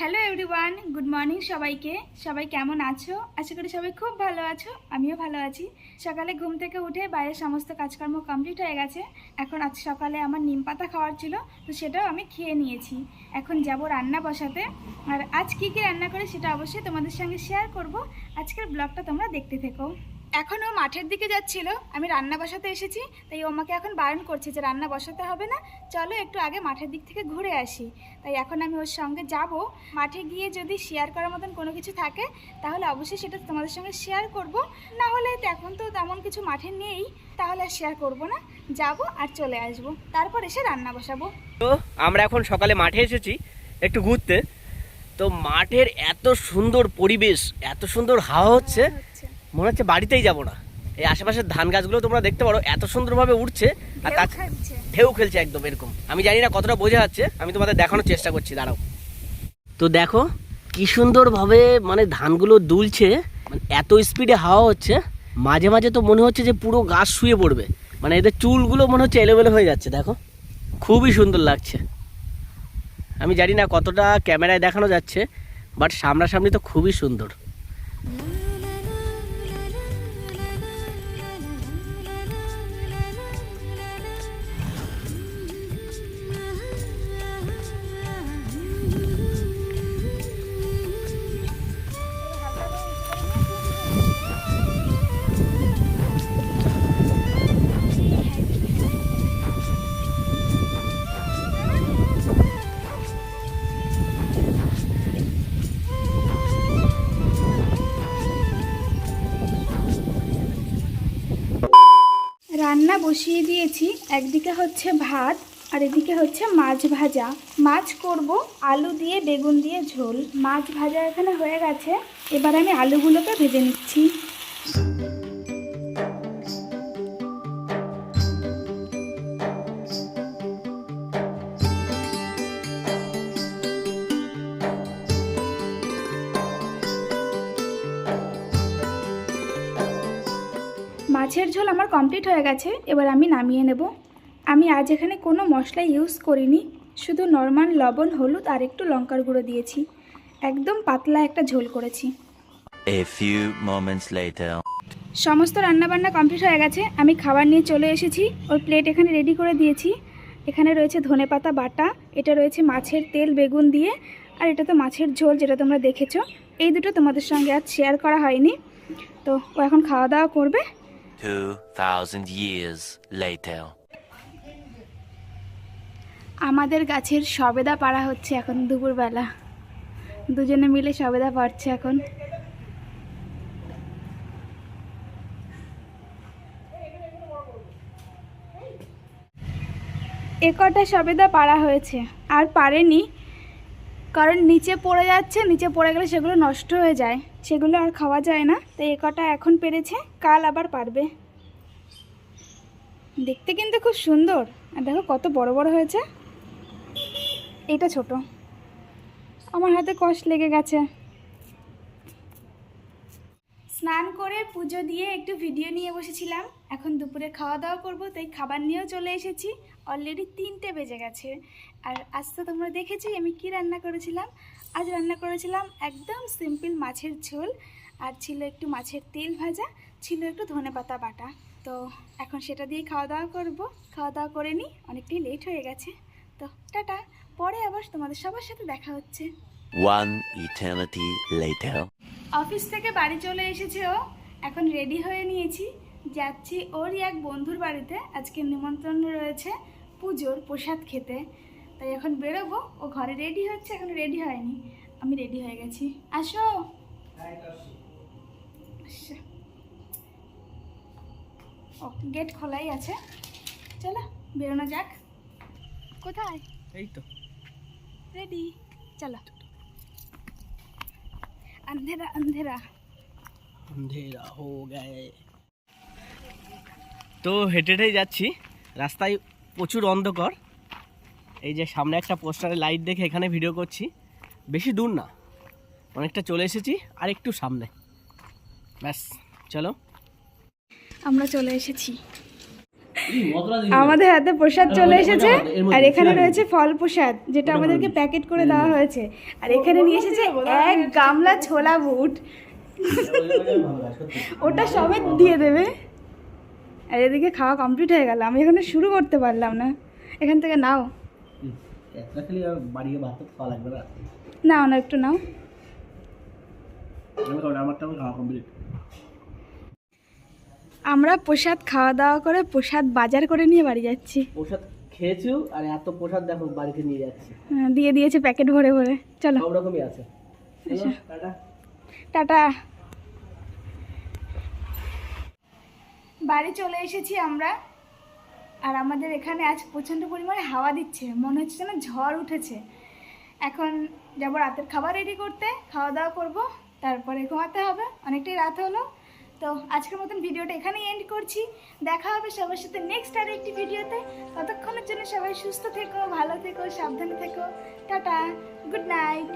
Hello everyone, good morning সবাইকে। সবাই কেমন আছো? আশা করি সবাই খুব ভালো আছো, আমিও ভালো আছি। সকালে ঘুম থেকে উঠে বাইরের সমস্ত কাজকর্ম কমপ্লিট হয়ে গেছে। এখন আজ সকালে আমার নিম পাতা খাওয়ার ছিল, তো সেটাও আমি খেয়ে নিয়েছি। এখন যাব রান্না বসাতে। আর আজ কী কী রান্না করে সেটা অবশ্যই তোমাদের সঙ্গে শেয়ার করব। আজকের ব্লগটা তোমরা দেখতে থেকো। এখন ও মাঠের দিকে যাচ্ছিল, আমি রান্না বসাতে এসেছি, তাই ও আমাকে এখন বারণ করছে যে রান্না বসাতে হবে না, চলো একটু আগে মাঠের দিক থেকে ঘুরে আসি। তাই এখন আমি ওর সঙ্গে যাব। মাঠে গিয়ে যদি শেয়ার করার মতন কোনো কিছু থাকে তাহলে অবশ্যই সেটা তোমাদের সঙ্গে শেয়ার করব, না হলে এখন তো তেমন কিছু মাঠে নেই, তাহলে আর শেয়ার করব না। যাব আর চলে আসব, তারপর এসে রান্না বসাবো। তো আমরা এখন সকালে মাঠে এসেছি একটু ঘুরতে। তো মাঠের এত সুন্দর পরিবেশ, এত সুন্দর হাওয়া হচ্ছে, মনে হচ্ছে বাড়িতেই যাব না। এই আশেপাশের ধান গাছগুলো তোমরা দেখতে পারো, এত সুন্দরভাবে উঠছে আর ঢেউ খেলছে একদম এরকম। আমি জানি না কতটা বোঝা যাচ্ছে, আমি তোমাদের দেখানোর চেষ্টা করছি, দাঁড়াও। তো দেখো কি সুন্দরভাবে মানে ধানগুলো দুলছে, মানে এত স্পিডে হাওয়া হচ্ছে, মাঝে মাঝে তো মনে হচ্ছে যে পুরো গাছ শুয়ে পড়বে, মানে এদের চুলগুলো মনে হচ্ছে এলোমেলো হয়ে যাচ্ছে। দেখো খুবই সুন্দর লাগছে। আমি জানি না কতটা ক্যামেরায় দেখানো যাচ্ছে, বাট সামনাসামনি তো খুবই সুন্দর। রান্না বসিয়ে দিয়েছি, একদিকে হচ্ছে ভাত আর এদিকে হচ্ছে মাছ ভাজা। মাছ করব আলু দিয়ে বেগুন দিয়ে ঝোল। মাছ ভাজা এখানে হয়ে গেছে, এবার আমি আলুগুলোকে ভেজে নিচ্ছি। মাছের ঝোল আমার কমপ্লিট হয়ে গেছে, এবার আমি নামিয়ে নেব। আমি আজ এখানে কোনো মশলা ইউজ করিনি, শুধু নর্মাল লবণ, হলুদ আর একটু লঙ্কার গুঁড়ো দিয়েছি। একদম পাতলা একটা ঝোল করেছি। A few moments later. সমস্ত রান্নাবান্না কমপ্লিট হয়ে গেছে, আমি খাবার নিয়ে চলে এসেছি। ওর প্লেট এখানে রেডি করে দিয়েছি। এখানে রয়েছে ধনেপাতা বাটা, এটা রয়েছে মাছের তেল বেগুন দিয়ে, আর এটা তো মাছের ঝোল যেটা তোমরা দেখেছো। এই দুটো তোমাদের সঙ্গে আজ শেয়ার করা হয়নি। তো ও এখন খাওয়া দাওয়া করবে। 2000 years later. আমাদের গাছের সবেদা পাড়া হচ্ছে এখন দুপুরবেলা, দুজনে মিলে সবেদা পাড়ছে এখন। একটা সবেদা পাড়া হয়েছে, আর পারেনি, কারণ নিচে পড়ে যাচ্ছে, নিচে পড়ে গেলে সেগুলো নষ্ট হয়ে যায়, সেগুলো আর খাওয়া যায় না। তাই একটা এখন পেরেছে, কাল আবার পারবে। দেখতে কিন্তু খুব সুন্দর, আর দেখো কত বড় বড় হয়েছে। এটা ছোট, আমার হাতে কষ্ট লেগে গেছে। স্নান করে পুজো দিয়ে একটু ভিডিও নিয়ে বসেছিলাম, এখন দুপুরে খাওয়া দাওয়া করব, তাই খাবার নিয়েও চলে এসেছি। অলরেডি 3টে বেজে গেছে। আর আজ তো তোমরা দেখেছি আমি কি রান্না করেছিলাম। আজ রান্না করেছিলাম একদম সিম্পল মাছের ঝোল, আর ছিল একটু মাছের তেল ভাজা, ছিল একটু ধনেপাতা বাটা। তো এখন সেটা দিয়ে খাওয়া দাওয়া করব। খাওয়া দাওয়া করে নিই, অনেকটাই লেট হয়ে গেছে। তো টাটা, পরে আবার তোমাদের সবার সাথে দেখা হচ্ছে। One eternity later. অফিস থেকে বাড়ি চলে এসেছে ও, এখন রেডি হয়ে নিয়েছি, যাচ্ছি ওরই এক বন্ধুর বাড়িতে। আজকে নিমন্ত্রণ রয়েছে পুজোর প্রসাদ খেতে, তাই এখন বেরোবো। ও ঘরে রেডি হচ্ছে, এখন রেডি হয়নি, আমি রেডি হয়ে গেছি। আসো। ও গেট খোলাই আছে, চলো বেরোনো যাক। কোথায়? এই তো রেডি, চলো। अंधेरा अंधेरा अंधेरा हो गए। তো হেঁটে হেঁটেই যাচ্ছি, রাস্তায় প্রচুর অন্ধকার। এই যে সামনে একটা পোস্টারে লাইট দেখে এখানে ভিডিও করছি। বেশি দূর না, অনেকটা চলে এসেছি, আর একটু সামনে, ব্যাস চলো। আমরা চলে এসেছি। আমাদের হাতে প্রসাদ চলে এসেছে, আর এখানে রয়েছে ফল প্রসাদ যেটা আমাদেরকে প্যাকেট করে দেওয়া হয়েছে, আর এখানে নিয়ে এসেছে এক গামলা ছোলা বুট, ওটা সমেত দিয়ে দেবে। আর এদিকে খাওয়া কমপ্লিট হয়ে গেল, আমি এখানে শুরু করতে পারলাম না। এখান থেকে নাও, নাও না একটু নাও। আমরা প্রসাদ খাওয়া দাওয়া করে প্রসাদ বাজার করে নিয়ে বাড়ি যাচ্ছি। প্রসাদ খেয়েছো আর এত প্রসাদ দেখো বাড়িতে নিয়ে যাচ্ছে, দিয়ে দিয়েছে প্যাকেট ভরে ভরে। চলো সব রকমই আছে। চলো, টাটা। টাটা। বাড়ি চলে এসেছি আমরা, আর আমাদের এখানে আজ প্রচণ্ড পরিমাণে হাওয়া দিচ্ছে, মনে হচ্ছে যেন ঝড় উঠেছে। এখন যাবো রাতের খাবার রেডি করতে, খাওয়া দাওয়া করব, তারপরে ঘুমাতে হবে, অনেকটাই রাত হলো। তো আজকের মতন ভিডিওটা এখানেই এন্ড করছি। দেখা হবে সবার সাথে নেক্সট আর একটি ভিডিওতে। ততক্ষণের জন্য সবাই সুস্থ থেকো, ভালো থেকো, সাবধানে থেকো। Tata, good night.